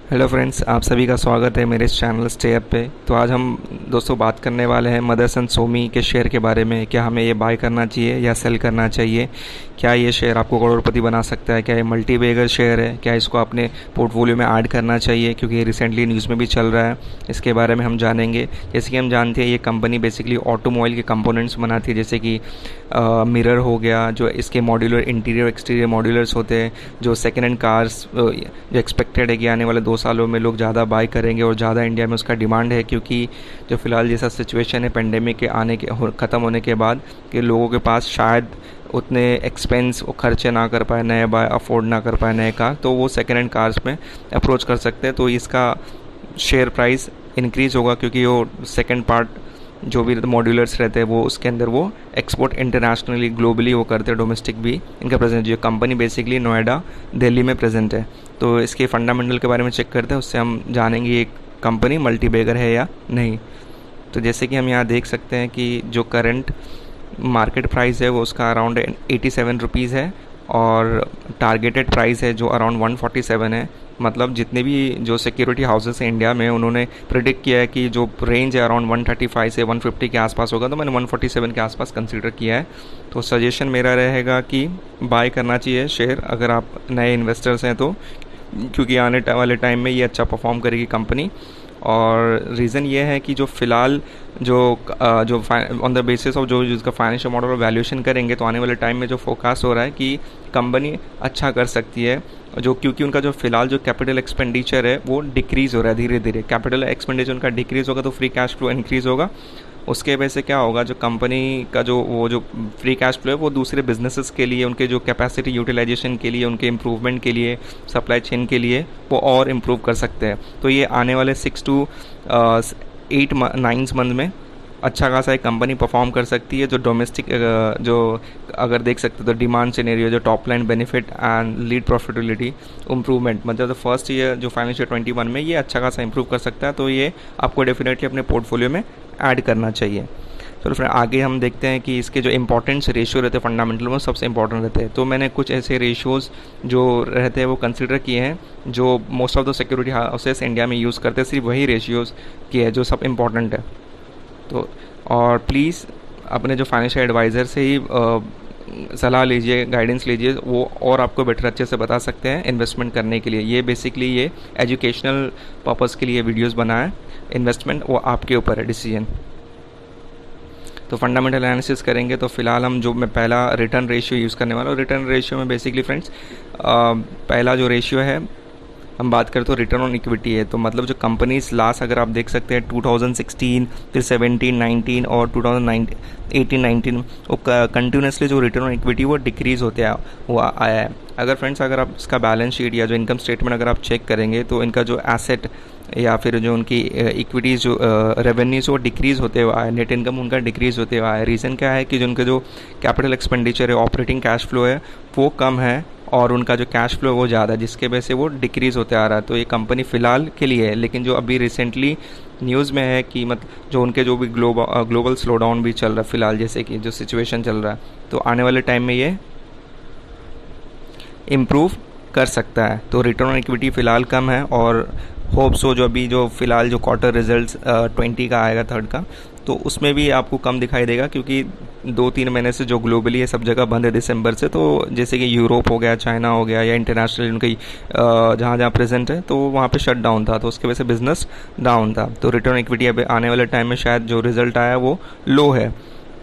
Hello friends, आप सभी का स्वागत है मेरे इस चैनल स्टे अप पे। तो आज हम दोस्तों बात करने वाले हैं मदरसन सोमी के शेयर के बारे में। क्या हमें ये बाय करना चाहिए या सेल करना चाहिए? क्या ये शेयर आपको करोड़पति बना सकता है? क्या ये मल्टी बैगर शेयर है? क्या इसको अपने पोर्टफोलियो में ऐड करना चाहिए, क्योंकि ये रिसेंटली न्यूज़ में भी चल रहा है। इसके बारे में हम जानेंगे। जैसे कि हम जानते हैं ये कंपनी बेसिकली ऑटोमोबाइल के कंपोनेंट्स बनाती है, जैसे कि मिरर हो गया, जो इसके मॉड्यूलर इंटीरियर एक्सटीरियर मॉड्यूलर्स होते हैं, जो सेकेंड हैंड कार्स जो एक्सपेक्टेड है कि आने वाले 2 सालों में लोग ज़्यादा बाय करेंगे और ज़्यादा इंडिया में उसका डिमांड है, क्योंकि जो फ़िलहाल जैसा सिचुएशन है पेंडेमिक के आने के ख़त्म होने के बाद, कि लोगों के पास शायद उतने एक्सपेंस वो खर्चे ना कर पाए, नए बाय अफोर्ड ना कर पाए नए कार, तो वो सेकेंड हैंड कार्स में अप्रोच कर सकते हैं। तो इसका शेयर प्राइस इंक्रीज़ होगा, क्योंकि वो सेकेंड पार्ट जो भी मॉड्यूलर्स रहते हैं वो उसके अंदर वो एक्सपोर्ट इंटरनेशनली ग्लोबली वो करते हैं, डोमेस्टिक भी इनका प्रेजेंट। जो कंपनी बेसिकली नोएडा दिल्ली में प्रेजेंट है। तो इसके फंडामेंटल के बारे में चेक करते हैं, उससे हम जानेंगे ये कंपनी मल्टी बैगर है या नहीं। तो जैसे कि हम यहाँ देख सकते हैं कि जो करंट मार्केट प्राइस है वो उसका अराउंड 87 रुपीज़ है, और टारगेटेड प्राइस है जो अराउंड 147 है। मतलब जितने भी जो सिक्योरिटी हाउसेस हैं इंडिया में, उन्होंने प्रिडिक्ट किया है कि जो रेंज है अराउंड 135 से 150 के आसपास होगा, तो मैंने 147 के आसपास कंसीडर किया है। तो सजेशन मेरा रहेगा कि बाय करना चाहिए शेयर अगर आप नए इन्वेस्टर्स हैं तो, क्योंकि आने वाले टाइम में ये अच्छा परफॉर्म करेगी कंपनी। और रीज़न ये है कि जो फ़िलहाल जो ऑन द बेसिस ऑफ जो जिसका फाइनेंशियल मॉडल और वैल्यूएशन करेंगे, तो आने वाले टाइम में जो फोकस हो रहा है कि कंपनी अच्छा कर सकती है, जो क्योंकि उनका जो फ़िलहाल जो कैपिटल एक्सपेंडिचर है वो डिक्रीज़ हो रहा है धीरे धीरे। कैपिटल एक्सपेंडिचर उनका डिक्रीज़ होगा तो फ्री कैश फ्लो इंक्रीज़ होगा। उसके वजह से क्या होगा, जो कंपनी का जो फ्री कैश फ्लो है वो दूसरे बिजनेसेस के लिए, उनके जो कैपेसिटी यूटिलाइजेशन के लिए, उनके इम्प्रूवमेंट के लिए, सप्लाई चेन के लिए वो और इम्प्रूव कर सकते हैं। तो ये आने वाले 6 to 8-9 मंथ में अच्छा खासा एक कंपनी परफॉर्म कर सकती है। जो डोमेस्टिक जो अगर देख सकते हो तो डिमांड सिनेरियो, जो top line benefit and lead profitability improvement, मतलब द फर्स्ट ईयर जो फाइनेंशियल 21 में ये अच्छा खासा इंप्रूव कर सकता है। तो ये आपको डेफिनेटली अपने पोर्टफोलियो में ऐड करना चाहिए। चलो फिर आगे हम देखते हैं कि इसके जो इंपॉर्टेंस रेशियो रहते हैं फंडामेंटल में सबसे इंपॉर्टेंट रहते हैं। तो मैंने कुछ ऐसे रेशियोज़ जो रहते हैं वो कंसिडर किए हैं, जो most of the security houses India में यूज़ करते हैं, सिर्फ वही रेशियोज़ किए हैं जो सब इंपॉर्टेंट है। तो और प्लीज़ अपने जो फाइनेंशियल एडवाइज़र से ही सलाह लीजिए, गाइडेंस लीजिए, वो और आपको बेटर अच्छे से बता सकते हैं इन्वेस्टमेंट करने के लिए। ये बेसिकली ये एजुकेशनल पर्पज़ के लिए वीडियोस बना है। इन्वेस्टमेंट वो आपके ऊपर है डिसीजन। तो फंडामेंटल एनालिसिस करेंगे तो फिलहाल हम जो मैं पहला रिटर्न रेशियो यूज़ करने वाला हूँ। रिटर्न रेशियो में बेसिकली फ्रेंड्स पहला जो रेशियो है हम बात करें तो रिटर्न ऑन इक्विटी है। तो मतलब जो कंपनीज लास्ट अगर आप देख सकते हैं 2016, फिर 17, 19 और 2018, 19 वो कंटिन्यूसली जो रिटर्न ऑन इक्विटी वो डिक्रीज़ होते आया है। अगर फ्रेंड्स अगर आप इसका बैलेंस शीट या जो इनकम स्टेटमेंट अगर आप चेक करेंगे तो इनका जो एसेट या फिर जो उनकी इक्विटीज़ जो रेवेन्यूज़ वो डिक्रीज़ होते हुए आए, नेट इनकम उनका डिक्रीज़ होते हुए आया। रीज़न क्या है कि जो उनका जो कैपिटल एक्सपेंडिचर है, ऑपरेटिंग कैश फ्लो है वो कम है, और उनका जो कैश फ्लो वो ज़्यादा है, जिसके वजह से वो डिक्रीज़ होते आ रहा है। तो ये कंपनी फ़िलहाल के लिए है, लेकिन जो अभी रिसेंटली न्यूज़ में है कि मतलब जो उनके जो भी ग्लोबल स्लो डाउन भी चल रहा है फ़िलहाल, जैसे कि जो सिचुएशन चल रहा है, तो आने वाले टाइम में ये इम्प्रूव कर सकता है। तो रिटर्न ऑन इक्विटी फ़िलहाल कम है, और होप सो जो अभी जो फ़िलहाल जो क्वार्टर रिजल्ट्स 20 का आएगा थर्ड का, तो उसमें भी आपको कम दिखाई देगा, क्योंकि 2-3 महीने से जो ग्लोबली है सब जगह बंद है दिसंबर से। तो जैसे कि यूरोप हो गया, चाइना हो गया, या इंटरनेशनल उनकी जहाँ जहाँ प्रेजेंट है तो वहाँ पे शट डाउन था, तो उसकी वजह से बिजनेस डाउन था। तो रिटर्न इक्विटी अभी आने वाले टाइम में शायद जो रिजल्ट आया वो लो है,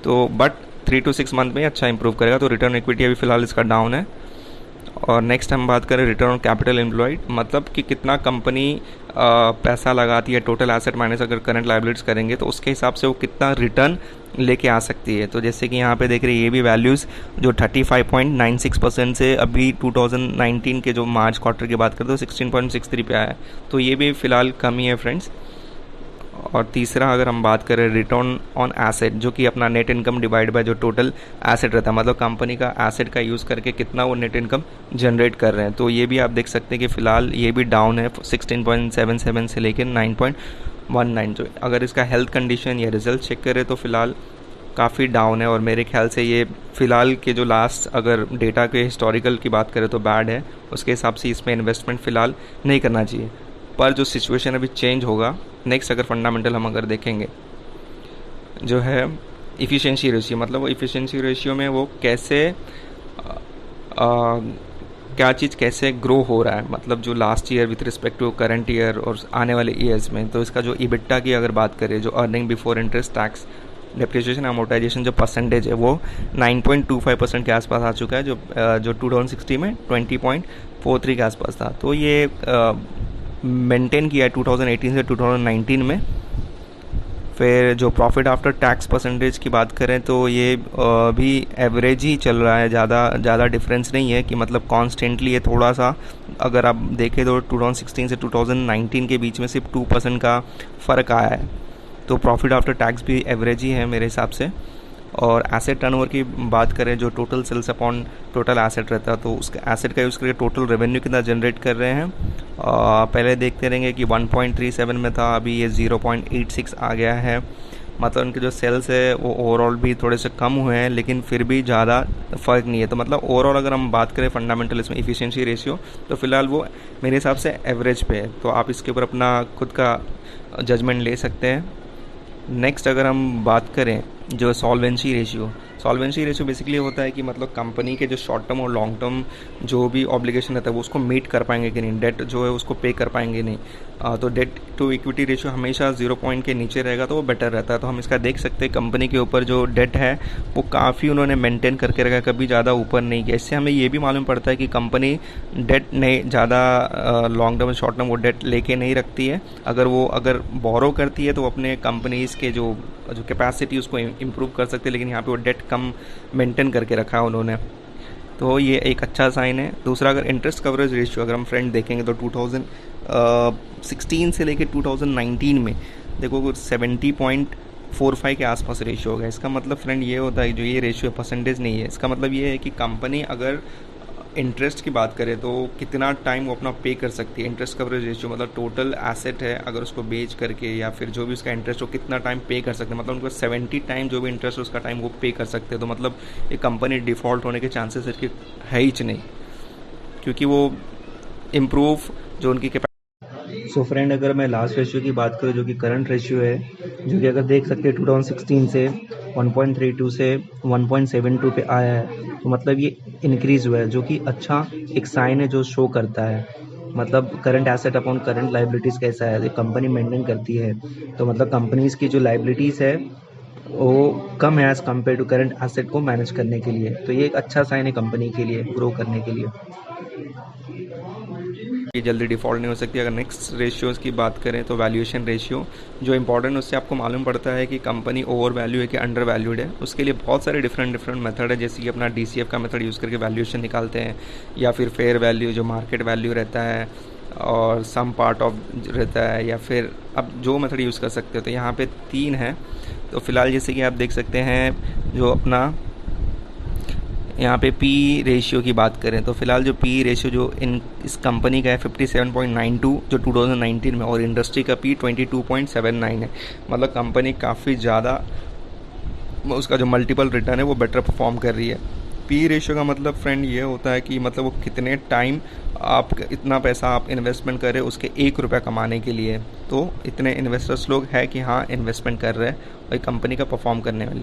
तो बट 3 to 6 मंथ में अच्छा इंप्रूव करेगा। तो रिटर्न इक्विटी अभी फ़िलहाल इसका डाउन है। और नेक्स्ट हम बात करें रिटर्न ऑन कैपिटल एम्प्लॉयड, मतलब कि कितना कंपनी पैसा लगाती है, टोटल एसेट माइनस अगर करंट लायबिलिटीज़ करेंगे तो उसके हिसाब से वो कितना रिटर्न लेके आ सकती है। तो जैसे कि यहाँ पे देख रहे हैं ये भी वैल्यूज़ जो 35.96% से अभी 2019 के जो मार्च क्वार्टर की बात करें तो 16.63 पे आया है। तो ये भी फ़िलहाल कम ही है फ्रेंड्स। और तीसरा अगर हम बात करें रिटर्न ऑन एसेट, जो कि अपना नेट इनकम डिवाइड बाय जो टोटल एसेट रहता है, मतलब कंपनी का एसेट का यूज़ करके कितना वो नेट इनकम जनरेट कर रहे हैं। तो ये भी आप देख सकते हैं कि फ़िलहाल ये भी डाउन है 16.77 से लेकर 9.19। जो अगर इसका हेल्थ कंडीशन या रिजल्ट चेक करें तो फ़िलहाल काफ़ी डाउन है, और मेरे ख्याल से ये फ़िलहाल के जो लास्ट अगर डेटा के हिस्टोरिकल की बात करें तो बैड है। उसके हिसाब से इसमें इन्वेस्टमेंट फ़िलहाल नहीं करना चाहिए। पर जो सिचुएशन अभी चेंज होगा, नेक्स्ट अगर फंडामेंटल हम अगर देखेंगे जो है इफ़िशेंसी रेशियो, मतलब वो इफ़िशेंसी रेशियो में वो कैसे क्या चीज़ कैसे ग्रो हो रहा है, मतलब जो last year with respect to current year और आने वाले ईयर्स में। तो इसका जो इबिट्टा की अगर बात करें, जो earning before interest tax depreciation amortisation जो परसेंटेज है वो 9.25% के आसपास आ चुका है, जो 2060 में 20.43 के आसपास था। तो ये मेंटेन किया है 2018 से 2019 में। फिर जो प्रॉफिट आफ्टर टैक्स परसेंटेज की बात करें तो ये भी एवरेज ही चल रहा है, ज़्यादा डिफरेंस नहीं है कि मतलब कॉन्स्टेंटली ये थोड़ा सा अगर आप देखें तो 2016 से 2019 के बीच में सिर्फ 2% का फ़र्क आया है। तो प्रॉफिट आफ्टर टैक्स भी एवरेज ही है मेरे हिसाब से। और एसेट टर्नओवर की बात करें, जो total sales upon total asset रहता है, तो उसका एसेट का यूज़ करके टोटल रेवेन्यू कितना जनरेट कर रहे हैं। पहले देखते रहेंगे कि 1.37 में था, अभी ये 0.86 आ गया है। मतलब उनके जो सेल्स है वो ओवरऑल भी थोड़े से कम हुए हैं, लेकिन फिर भी ज़्यादा फ़र्क नहीं है। तो मतलब ओवरऑल अगर हम बात करें फंडामेंटल इसमें इफ़िशिएंसी रेशियो, तो फिलहाल वो मेरे हिसाब से एवरेज पे है। तो आप इसके ऊपर अपना खुद का जजमेंट ले सकते हैं। नेक्स्ट अगर हम बात करें जो सॉल्वेंसी रेशियो बेसिकली होता है कि मतलब कंपनी के जो शॉर्ट टर्म और लॉन्ग टर्म जो भी ऑब्लिगेशन रहता है वो उसको मीट कर पाएंगे कि नहीं, डेट जो है उसको पे कर पाएंगे नहीं। तो डेट टू इक्विटी रेशियो हमेशा 0 पॉइंट के नीचे रहेगा तो वो बेटर रहता है। तो हम इसका देख सकते हैं कंपनी के ऊपर जो डेट है वो काफ़ी उन्होंने मेंटेन करके रखा है, कभी ज़्यादा ऊपर नहीं किया। इससे हमें ये भी मालूम पड़ता है कि कंपनी डेट नहीं ज़्यादा लॉन्ग टर्म शॉर्ट टर्म वो डेट लेके नहीं रखती है। अगर बोरो करती है तो अपने कंपनीज़ के जो कैपेसिटी उसको इम्प्रूव कर सकते हैं, लेकिन यहाँ पे वो डेट कम मेंटेन करके रखा है उन्होंने। तो ये एक अच्छा साइन है। दूसरा, अगर इंटरेस्ट कवरेज रेशियो अगर हम फ्रेंड देखेंगे तो 2016 से लेकर 2019 में देखो 70.45 के आसपास रेशियो होगा। इसका मतलब फ्रेंड ये होता है, जो ये रेशियो परसेंटेज नहीं है, इसका मतलब ये है कि कंपनी अगर इंटरेस्ट की बात करें तो कितना टाइम वो अपना पे कर सकती है। इंटरेस्ट कवरेज रेशियो मतलब टोटल एसेट है, अगर उसको बेच करके या फिर जो भी उसका इंटरेस्ट हो कितना टाइम पे कर सकते हैं, मतलब उनको 70 टाइम जो भी इंटरेस्ट है उसका टाइम वो पे कर सकते हैं। तो मतलब ये कंपनी डिफ़ॉल्ट होने के चांसेस इसके है ही नहीं, क्योंकि वो इम्प्रूव जो उनकी सो फ्रेंड, अगर मैं लास्ट रेशियो की बात करूँ जो कि करंट रेशियो है, जो कि अगर देख सकते हैं 2016 से 1.32 से 1.72 पे आया है, तो मतलब ये इंक्रीज़ हुआ है, जो कि अच्छा एक साइन है जो शो करता है मतलब current asset upon current liabilities कैसा है, कंपनी मेंटेन करती है। तो मतलब कंपनीज़ की जो लाइबिलिटीज़ है वो कम है as compare to current asset को मैनेज करने के लिए। तो ये एक अच्छा साइन है कंपनी के लिए ग्रो करने के लिए। ये जल्दी डिफ़ॉल्ट नहीं हो सकती। अगर नेक्स्ट रेशियोज़ की बात करें तो वैल्यूएशन रेशियो जो इंपॉर्टेंट, उससे आपको मालूम पड़ता है कि कंपनी ओवर वैल्यू है कि अंडर वैल्यूड है। उसके लिए बहुत सारे डिफरेंट मेथड है, जैसे कि अपना DCF का मेथड यूज़ करके वैल्यूएशन निकालते हैं, या फिर फेयर वैल्यू जो मार्केट वैल्यू रहता है और सम पार्ट ऑफ रहता है, या फिर अब जो मेथड यूज़ कर सकते हो। तो यहाँ पे 3 है। तो फिलहाल जैसे कि आप देख सकते हैं जो अपना यहाँ पे पी रेशियो की बात करें तो फिलहाल जो पी रेशियो जो इस कंपनी का है 57.92 जो 2019 में, और इंडस्ट्री का पी 22.79 है। मतलब कंपनी काफ़ी ज़्यादा उसका जो मल्टीपल रिटर्न है वो बेटर परफॉर्म कर रही है। पी रेशियो का मतलब फ्रेंड ये होता है कि मतलब वो कितने टाइम आप इतना पैसा आप इन्वेस्टमेंट कर रहे हो उसके 1 रुपया कमाने के लिए। तो इतने इन्वेस्टर्स लोग हैं कि हाँ इन्वेस्टमेंट कर रहे हैं और कंपनी का परफॉर्म करने वाली।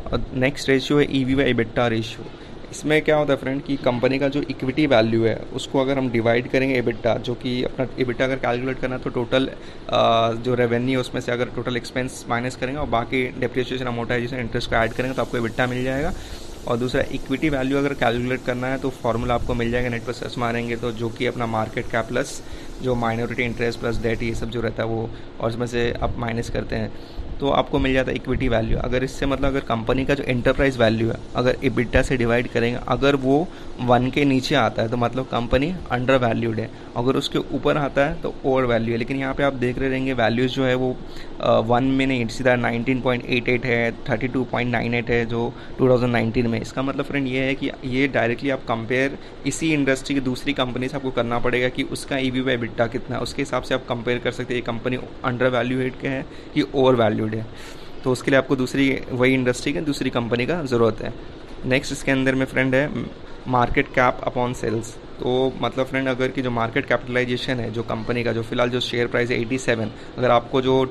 और नेक्स्ट रेशियो है EV बाई EBITDA रेशियो। इसमें क्या होता है फ्रेंड कि कंपनी का जो इक्विटी वैल्यू है उसको अगर हम डिवाइड करेंगे EBITDA, जो कि अपना EBITDA अगर कैलकुलेट करना तो टोटल जो रेवेन्यू है उसमें से अगर टोटल एक्सपेंस माइनस करेंगे और बाकी डेप्रिसिएशन अमोर्टाइजेशन इंटरेस्ट को ऐड करेंगे तो आपको EBITDA मिल जाएगा। और दूसरा इक्विटी वैल्यू अगर कैलकुलेट करना है तो फॉर्मूला आपको मिल जाएगा, नेट पर सर्च मारेंगे तो, जो कि अपना मार्केट कैप प्लस जो माइनॉरिटी इंटरेस्ट प्लस डेट ये सब जो रहता है वो, और इसमें से आप माइनस करते हैं तो आपको मिल जाता है इक्विटी वैल्यू। अगर इससे मतलब अगर कंपनी का जो एंटरप्राइज वैल्यू है अगर EBITDA से डिवाइड करेंगे, अगर वो 1 के नीचे आता है तो मतलब कंपनी अंडर वैल्यूड है, अगर उसके ऊपर आता है तो ओवर वैल्यू है। लेकिन यहाँ पे आप देख रहे रहेंगे वैल्यूज़ जो है वो 1 में नहीं, सीधा 19.88 है, 32.98 है जो 2019 में। इसका मतलब फ्रेंड ये है कि ये डायरेक्टली आप कंपेयर इसी इंडस्ट्री की दूसरी कंपनी से आपको करना पड़ेगा कि उसका EV बाई EBITDA कितना है, उसके हिसाब से आप कंपेयर कर सकते हैं ये कंपनी अंडर वैल्यूएड के है कि ओवर वैल्यूड है। तो उसके लिए आपको दूसरी वही इंडस्ट्री की दूसरी कंपनी का ज़रूरत है। नेक्स्ट इसके अंदर में फ्रेंड है मार्केट कैप अपॉन सेल्स। तो मतलब फ्रेंड, अगर की जो मार्केट कैपिटलाइजेशन है जो कंपनी का, जो फिलहाल जो शेयर प्राइस है 87, अगर आपको जो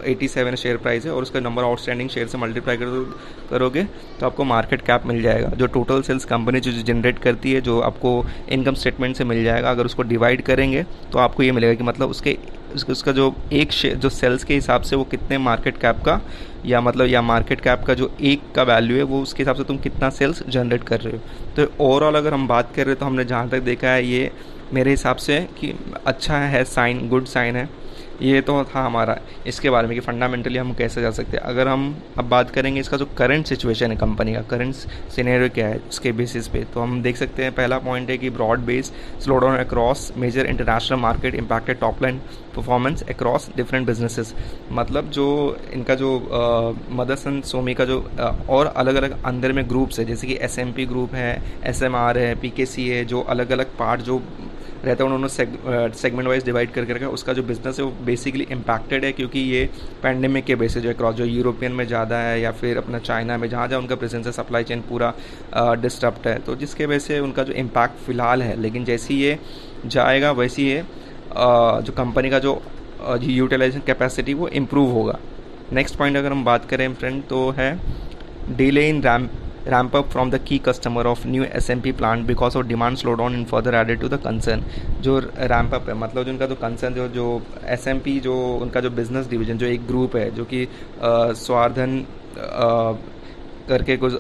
87 शेयर प्राइस है और उसका नंबर आउटस्टैंडिंग शेयर से मल्टीप्लाई करोगे तो आपको मार्केट कैप मिल जाएगा। जो टोटल सेल्स कंपनी जो जनरेट करती है, जो आपको इनकम स्टेटमेंट से मिल जाएगा, अगर उसको डिवाइड करेंगे तो आपको ये मिलेगा कि मतलब उसका जो एक शेयर जो सेल्स के हिसाब से वो कितने मार्केट कैप का, या मार्केट कैप का जो एक का वैल्यू है वो उसके हिसाब से तुम कितना सेल्स जनरेट कर रहे हो। तो ओवरऑल अगर हम बात कर रहे हो तो हमने जहाँ तक देखा है ये मेरे हिसाब से कि अच्छा है, साइन, गुड साइन है। ये तो था हमारा इसके बारे में कि फंडामेंटली हम कैसे जा सकते हैं। अगर हम अब बात करेंगे इसका जो करंट सिचुएशन है कंपनी का, करंट सिनेरियो क्या है इसके बेसिस पे, तो हम देख सकते हैं पहला पॉइंट है कि broad base slowdown across major international market impacted top line performance across different businesses. मतलब जो इनका जो मदरसन सोमी का जो और अलग अलग अंदर में ग्रुप्स है, जैसे कि SMP ग्रुप है, SMR है, PKC है, जो अलग अलग पार्ट जो रहता है उन्होंने सेगमेंट वाइज डिवाइड करके रखा है। उसका जो बिजनेस है वो बेसिकली इम्पैक्टेड है, क्योंकि ये पैंडेमिक के बेसिस जो क्रॉस जो यूरोपियन में ज़्यादा है या फिर अपना चाइना में जहाँ जहाँ उनका प्रेजेंस है, सप्लाई चेन पूरा डिस्टर्ब्ड है, तो जिसके वजह से उनका जो इम्पैक्ट फ़िलहाल है। लेकिन जैसे ही ये जाएगा वैसे ही जो कंपनी का जो यूटिलाइजेशन कैपेसिटी वो इम्प्रूव होगा। नेक्स्ट पॉइंट अगर हम बात करें फ्रेंड तो है delay in ramp up from the key customer of new SMP plant because of demand slowdown and further added to the concern। जो रैम्प अप है मतलब जो उनका जो कंसर्न जो SMP जो उनका जो बिजनेस डिवीजन जो एक ग्रुप है जो कि स्वार्थन करके कुछ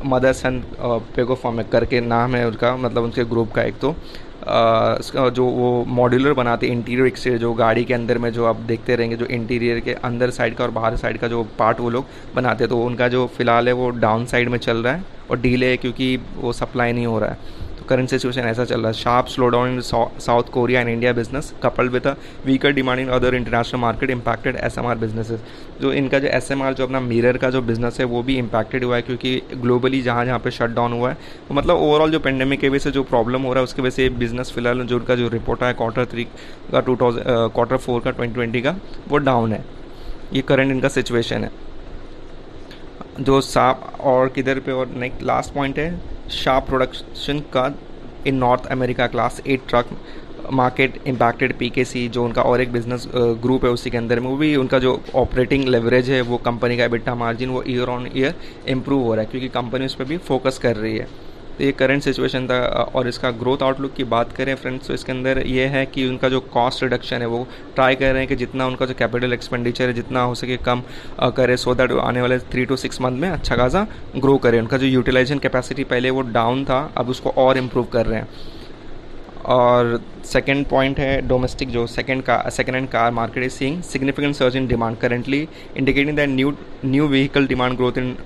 मदरसन पेगो फॉर्म करके नाम है उनका, मतलब उनके ग्रुप का एक तो जो वो मॉड्यूलर बनाते हैं इंटीरियर एक्सटीरियर, जो गाड़ी के अंदर में जो आप देखते रहेंगे जो इंटीरियर के अंदर साइड का और बाहर साइड का जो पार्ट वो लोग बनाते हैं, तो उनका जो फिलहाल है वो डाउन साइड में चल रहा है और डीले है क्योंकि वो सप्लाई नहीं हो रहा है। तो करंट सिचुएशन ऐसा चल रहा है। Sharp slow down in south Korea and India business coupled with a weaker demand in other international market impacted SMR businesses. जो इनका जो SMR जो अपना मिरर का जो बिजनेस है वो भी इम्पैक्टेड हुआ है, क्योंकि ग्लोबली जहाँ जहाँ पे शट डाउन हुआ है, तो मतलब ओवरऑल जो पेंडेमिक की वजह से जो प्रॉब्लम हो रहा है उसकी वजह से बिजनेस फिलहाल जो उनका जो रिपोर्ट है Q3 का Q4 का 2020 का वो डाउन है। ये करंट इनका सिचुएशन है। जो साप और किधर पे, और नेक्स्ट लास्ट पॉइंट है शार्प प्रोडक्शन का in North America class 8 truck market impacted PKC जो उनका और एक बिजनेस ग्रुप है उसी के अंदर में, वो भी उनका जो ऑपरेटिंग लेवरेज है वो कंपनी का EBITDA मार्जिन वो ईयर ऑन ईयर इम्प्रूव हो रहा है, क्योंकि कंपनी उस पर भी फोकस कर रही है। तो ये करंट सिचुएशन था। और इसका ग्रोथ आउटलुक की बात करें फ्रेंड्स तो इसके अंदर ये है कि उनका जो कॉस्ट रिडक्शन है वो ट्राई कर रहे हैं कि जितना उनका जो कैपिटल एक्सपेंडिचर है जितना हो सके कम करे, सो दैट आने वाले 3 to 6 मंथ में अच्छा खासा ग्रो करे। उनका जो यूटिलाइजेशन कैपेसिटी पहले वो डाउन था, अब उसको और इम्प्रूव कर रहे हैं। और सेकेंड पॉइंट है डोमेस्टिक जो second hand car market is seeing significant surge in demand currently indicating that new vehicle demand growth in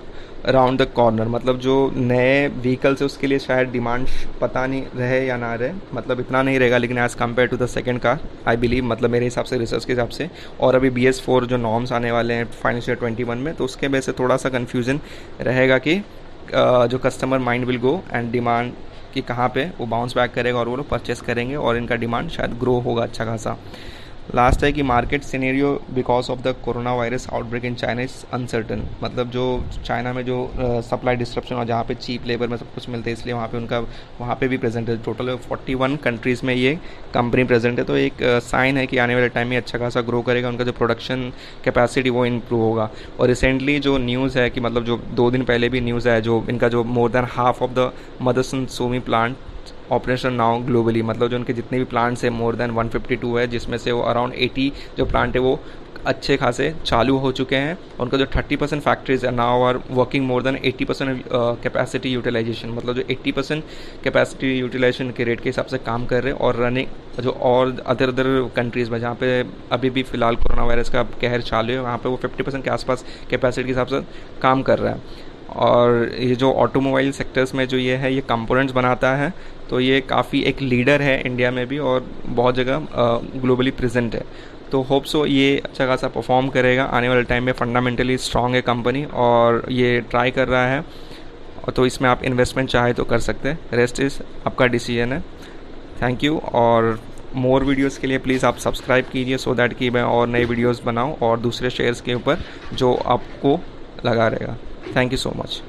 around the corner. मतलब जो नए व्हीकल्स है उसके लिए शायद डिमांड पता नहीं रहे या ना रहे, मतलब इतना नहीं रहेगा, लेकिन as compare to the second car I believe, मतलब मेरे हिसाब से रिसर्च के हिसाब से। और अभी BS4 जो नॉर्म्स आने वाले हैं फाइनेंशियल 21 में, तो उसके वजह से थोड़ा सा कन्फ्यूज़न रहेगा कि जो customer mind will go and demand कि कहाँ पे वो बाउंस बैक करेगा और वो लोग परचेस करेंगे और इनका डिमांड शायद ग्रो होगा अच्छा खासा। लास्ट है कि market scenario because of the corona virus outbreak in China is uncertain. मतलब जो चाइना में जो सप्लाई डिस्ट्रप्शन और जहाँ पे चीप लेबर में सब कुछ मिलते हैं, इसलिए वहाँ पे भी प्रेजेंट है। टोटल 41 कंट्रीज़ में ये कंपनी प्रेजेंट है, तो एक साइन है कि आने वाले टाइम में अच्छा खासा ग्रो करेगा, उनका जो प्रोडक्शन कैपेसिटी वो इम्प्रूव होगा। और रिसेंटली जो न्यूज़ है कि मतलब जो 2 दिन पहले भी न्यूज़ है, जो इनका जो more than half of the Motherson Sumi plant operation now globally, मतलब जो उनके जितने भी प्लांट्स हैं मोर देन 152 है, जिसमें से वो अराउंड 80 जो प्लांट है वो अच्छे खासे चालू हो चुके हैं। उनका जो 30% फैक्ट्रीज है now are working more than 80% capacity utilisation, मतलब जो 80% कैपेसिटी यूटिलाइजेशन के रेट के हिसाब से काम कर रहे हैं। और रनिंग जो और अदर कंट्रीज़ में जहाँ पे अभी भी फ़िलहाल कोरोना वायरस का कहर चालू है, वहाँ पे वो 50% के आसपास कैपेसिटी के हिसाब से काम कर रहा है। और ये जो ऑटोमोबाइल सेक्टर्स में जो ये है ये कंपोनेंट्स बनाता है, तो ये काफ़ी एक लीडर है इंडिया में भी और बहुत जगह ग्लोबली प्रेजेंट है। तो होप सो ये अच्छा खासा परफॉर्म करेगा आने वाले टाइम में। फंडामेंटली स्ट्रॉन्ग है कंपनी और ये ट्राई कर रहा है, तो इसमें आप इन्वेस्टमेंट चाहे तो कर सकते हैं, रेस्ट इज़ आपका डिसीजन है। Thank you. और मोर वीडियोस के लिए प्लीज़ आप सब्सक्राइब कीजिए सो दैट कि मैं और नए वीडियोस बनाऊं और दूसरे शेयर्स के ऊपर जो आपको लगा रहेगा। Thank you so much.